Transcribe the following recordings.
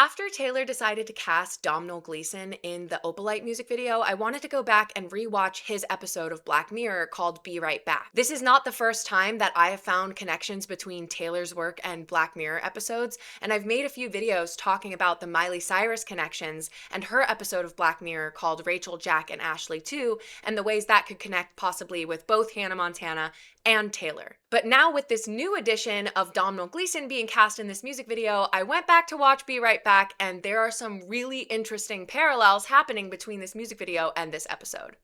After Taylor decided to cast Domhnall Gleeson in the Opalite music video, I wanted to go back and rewatch his episode of Black Mirror called Be Right Back. This is not the first time that I have found connections between Taylor's work and Black Mirror episodes, and I've made a few videos talking about the Miley Cyrus connections and her episode of Black Mirror called Rachel, Jack, and Ashley 2, and the ways that could connect possibly with both Hannah Montana and Taylor. But now with this new edition of Domhnall Gleeson being cast in this music video, I went back to watch Be Right Back, and there are some really interesting parallels happening between this music video and this episode.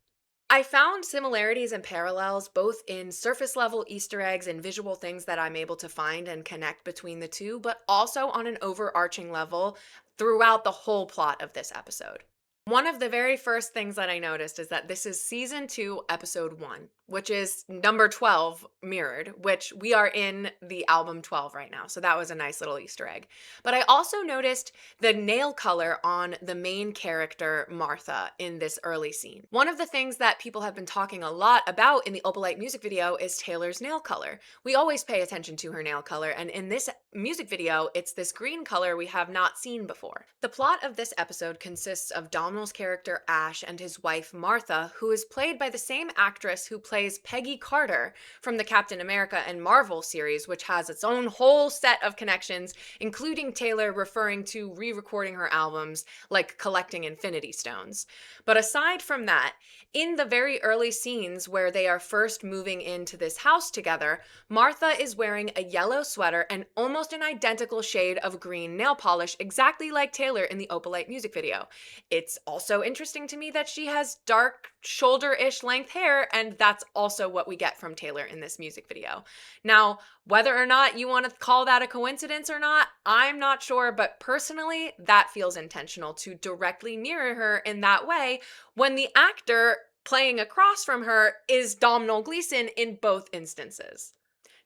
I found similarities and parallels both in surface level Easter eggs and visual things that I'm able to find and connect between the two, but also on an overarching level throughout the whole plot of this episode. One of the very first things that I noticed is that this is season 2, episode 1, which is number 12 mirrored, which we are in the album 12 right now. So that was a nice little Easter egg. But I also noticed the nail color on the main character, Martha, in this early scene. One of the things that people have been talking a lot about in the Opalite music video is Taylor's nail color. We always pay attention to her nail color, and in this music video, it's this green color we have not seen before. The plot of this episode consists of Domhnall's character Ash and his wife Martha, who is played by the same actress who plays Peggy Carter from the Captain America and Marvel series, which has its own whole set of connections, including Taylor referring to re-recording her albums like collecting Infinity Stones. But aside from that, in the very early scenes where they are first moving into this house together, Martha is wearing a yellow sweater and almost an identical shade of green nail polish, exactly like Taylor in the Opalite music video. It's also interesting to me that she has dark shoulder-ish length hair, and that's also what we get from Taylor in this music video. Now, whether or not you want to call that a coincidence or not, I'm not sure, but personally, that feels intentional to directly mirror her in that way when the actor playing across from her is Domhnall Gleeson in both instances.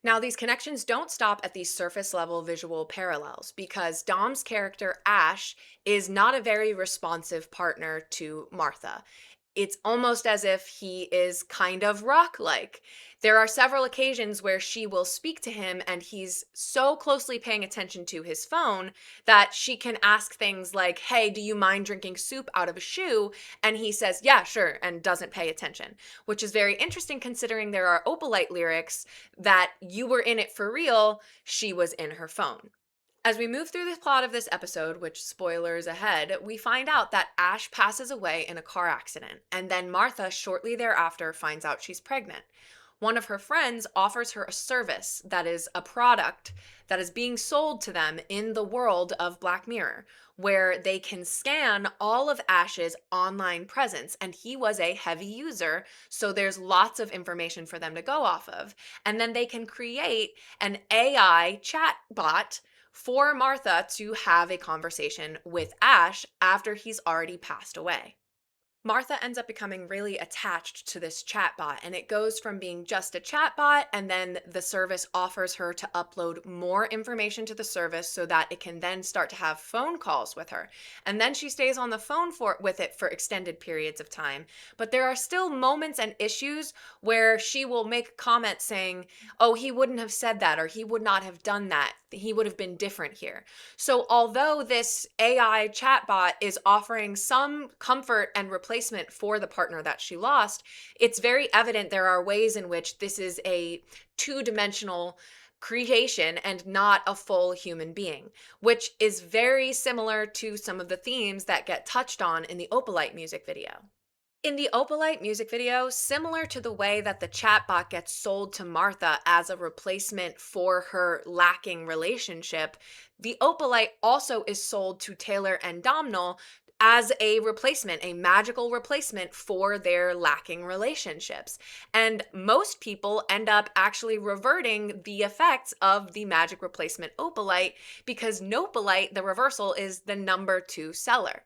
Now, these connections don't stop at these surface level visual parallels because Dom's character, Ash, is not a very responsive partner to Martha. It's almost as if he is kind of rock-like. There are several occasions where she will speak to him and he's so closely paying attention to his phone that she can ask things like, "Hey, do you mind drinking soup out of a shoe?" And he says, "Yeah, sure," and doesn't pay attention, which is very interesting considering there are Opalite lyrics that "you were in it for real, she was in her phone." As we move through the plot of this episode, which spoilers ahead, we find out that Ash passes away in a car accident, and then Martha shortly thereafter finds out she's pregnant. One of her friends offers her a service that is a product that is being sold to them in the world of Black Mirror, where they can scan all of Ash's online presence, and he was a heavy user, so there's lots of information for them to go off of. And then they can create an AI chat bot for Martha to have a conversation with Ash after he's already passed away. Martha ends up becoming really attached to this chatbot, and it goes from being just a chatbot, and then the service offers her to upload more information to the service so that it can then start to have phone calls with her. And then she stays on the phone with it for extended periods of time. But there are still moments and issues where she will make comments saying, "Oh, he wouldn't have said that," or "He would not have done that. He would have been different here." So although this AI chatbot is offering some comfort and replacement for the partner that she lost, it's very evident there are ways in which this is a two-dimensional creation and not a full human being, which is very similar to some of the themes that get touched on in the Opalite music video. In the Opalite music video, similar to the way that the chatbot gets sold to Martha as a replacement for her lacking relationship, the Opalite also is sold to Taylor and Domhnall as a replacement, a magical replacement for their lacking relationships. And most people end up actually reverting the effects of the magic replacement Opalite because Nopalite, the reversal, is the number 2 seller.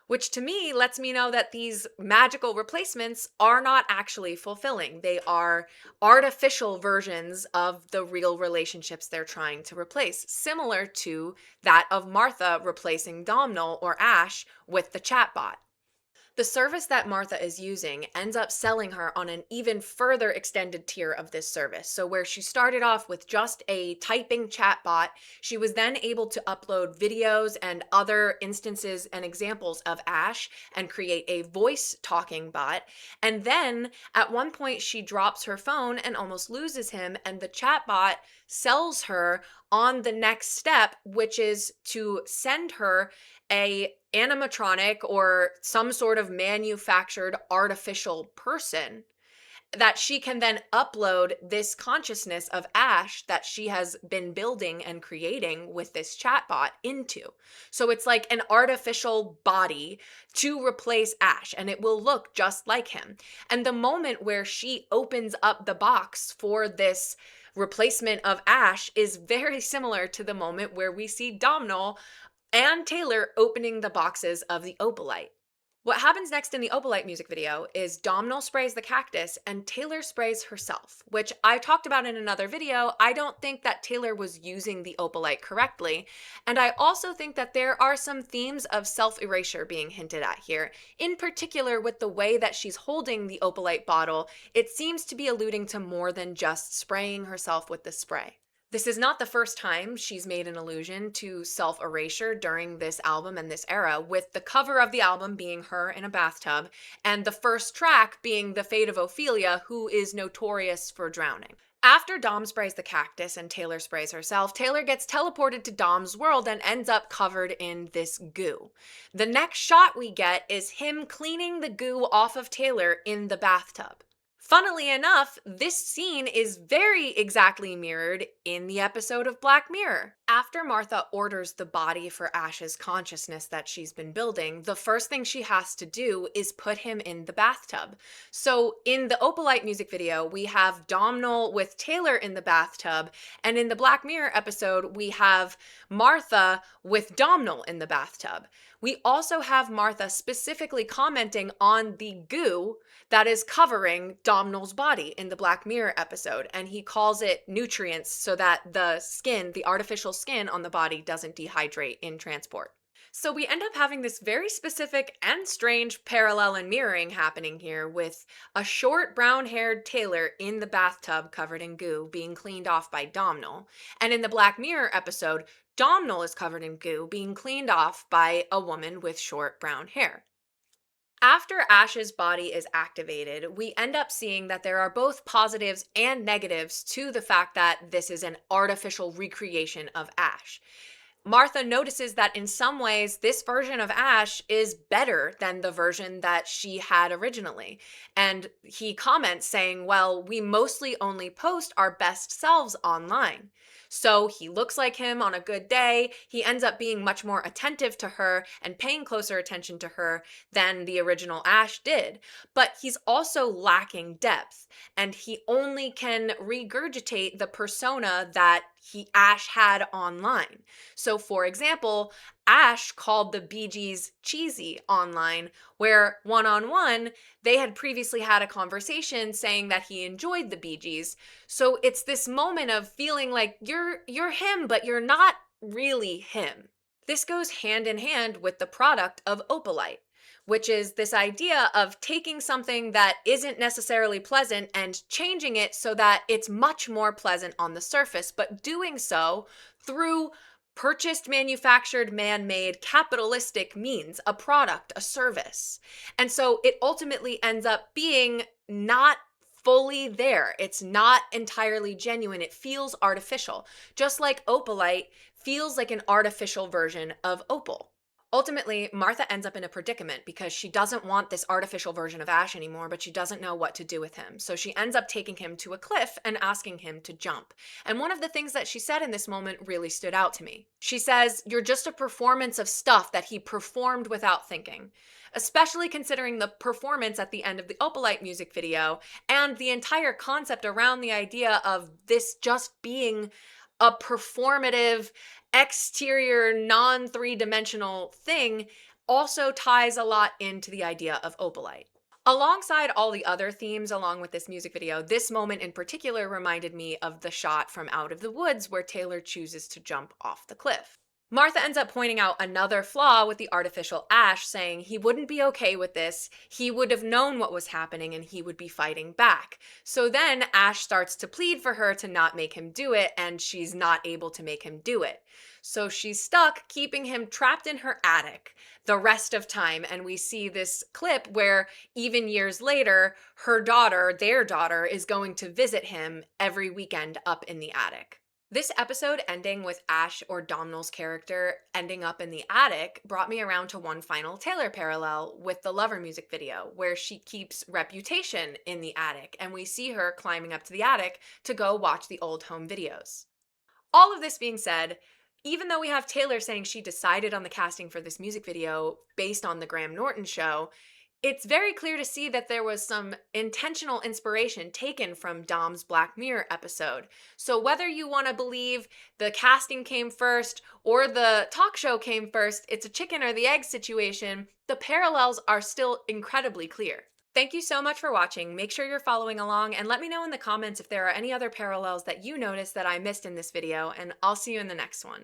Which to me lets me know that these magical replacements are not actually fulfilling. They are artificial versions of the real relationships they're trying to replace, similar to that of Martha replacing Domhnall or Ash with the chatbot. The service that Martha is using ends up selling her on an even further extended tier of this service. So, where she started off with just a typing chatbot, she was then able to upload videos and other instances and examples of Ash and create a voice talking bot. And then at one point, she drops her phone and almost loses him, and the chatbot sells her on the next step, which is to send her a animatronic or some sort of manufactured artificial person that she can then upload this consciousness of Ash that she has been building and creating with this chatbot into. So it's like an artificial body to replace Ash, and it will look just like him. And the moment where she opens up the box for this replacement of Ash is very similar to the moment where we see Domhnall and Taylor opening the boxes of the Opalite. What happens next in the Opalite music video is Domhnall sprays the cactus and Taylor sprays herself, which I talked about in another video. I don't think that Taylor was using the Opalite correctly, and I also think that there are some themes of self-erasure being hinted at here. In particular, with the way that she's holding the Opalite bottle, it seems to be alluding to more than just spraying herself with the spray. This is not the first time she's made an allusion to self-erasure during this album and this era, with the cover of the album being her in a bathtub, and the first track being The Fate of Ophelia, who is notorious for drowning. After Dom sprays the cactus and Taylor sprays herself, Taylor gets teleported to Dom's world and ends up covered in this goo. The next shot we get is him cleaning the goo off of Taylor in the bathtub. Funnily enough, this scene is very exactly mirrored in the episode of Black Mirror. After Martha orders the body for Ash's consciousness that she's been building, the first thing she has to do is put him in the bathtub. So in the Opalite music video, we have Domhnall with Taylor in the bathtub, and in the Black Mirror episode, we have Martha with Domhnall in the bathtub. We also have Martha specifically commenting on the goo that is covering Domhnall's body in the Black Mirror episode, and he calls it nutrients so that the skin, the artificial skin on the body, doesn't dehydrate in transport. So we end up having this very specific and strange parallel and mirroring happening here, with a short brown-haired Taylor in the bathtub covered in goo being cleaned off by Domhnall, and in the Black Mirror episode, Domhnall is covered in goo being cleaned off by a woman with short brown hair. After Ash's body is activated, we end up seeing that there are both positives and negatives to the fact that this is an artificial recreation of Ash. Martha notices that in some ways, this version of Ash is better than the version that she had originally. And he comments saying, well, we mostly only post our best selves online. So he looks like him on a good day. He ends up being much more attentive to her and paying closer attention to her than the original Ash did. But he's also lacking depth, and he only can regurgitate the persona that Ash had online. So, for example, Ash called the Bee Gees cheesy online, where one-on-one, they had previously had a conversation saying that he enjoyed the Bee Gees. So it's this moment of feeling like you're him, but you're not really him. This goes hand in hand with the product of Opalite, which is this idea of taking something that isn't necessarily pleasant and changing it so that it's much more pleasant on the surface, but doing so through purchased, manufactured, man-made, capitalistic means, a product, a service. And so it ultimately ends up being not fully there. It's not entirely genuine. It feels artificial, just like Opalite feels like an artificial version of Opal. Ultimately, Martha ends up in a predicament because she doesn't want this artificial version of Ash anymore, but she doesn't know what to do with him. So she ends up taking him to a cliff and asking him to jump. And one of the things that she said in this moment really stood out to me. She says, "You're just a performance of stuff that he performed without thinking." Especially considering the performance at the end of the Opalite music video and the entire concept around the idea of this just being a performative, exterior, non-three-dimensional thing also ties a lot into the idea of Opalite. Alongside all the other themes along with this music video, this moment in particular reminded me of the shot from Out of the Woods where Taylor chooses to jump off the cliff. Martha ends up pointing out another flaw with the artificial Ash, saying he wouldn't be okay with this. He would have known what was happening and he would be fighting back. So then Ash starts to plead for her to not make him do it, and she's not able to make him do it. So she's stuck, keeping him trapped in her attic the rest of time. And we see this clip where even years later, her daughter, their daughter, is going to visit him every weekend up in the attic. This episode ending with Ash, or Domhnall's character, ending up in the attic brought me around to one final Taylor parallel with the Lover music video, where she keeps Reputation in the attic, and we see her climbing up to the attic to go watch the old home videos. All of this being said, even though we have Taylor saying she decided on the casting for this music video based on the Graham Norton show, it's very clear to see that there was some intentional inspiration taken from Dom's Black Mirror episode. So whether you want to believe the casting came first or the talk show came first, it's a chicken or the egg situation, the parallels are still incredibly clear. Thank you so much for watching. Make sure you're following along and let me know in the comments if there are any other parallels that you noticed that I missed in this video, and I'll see you in the next one.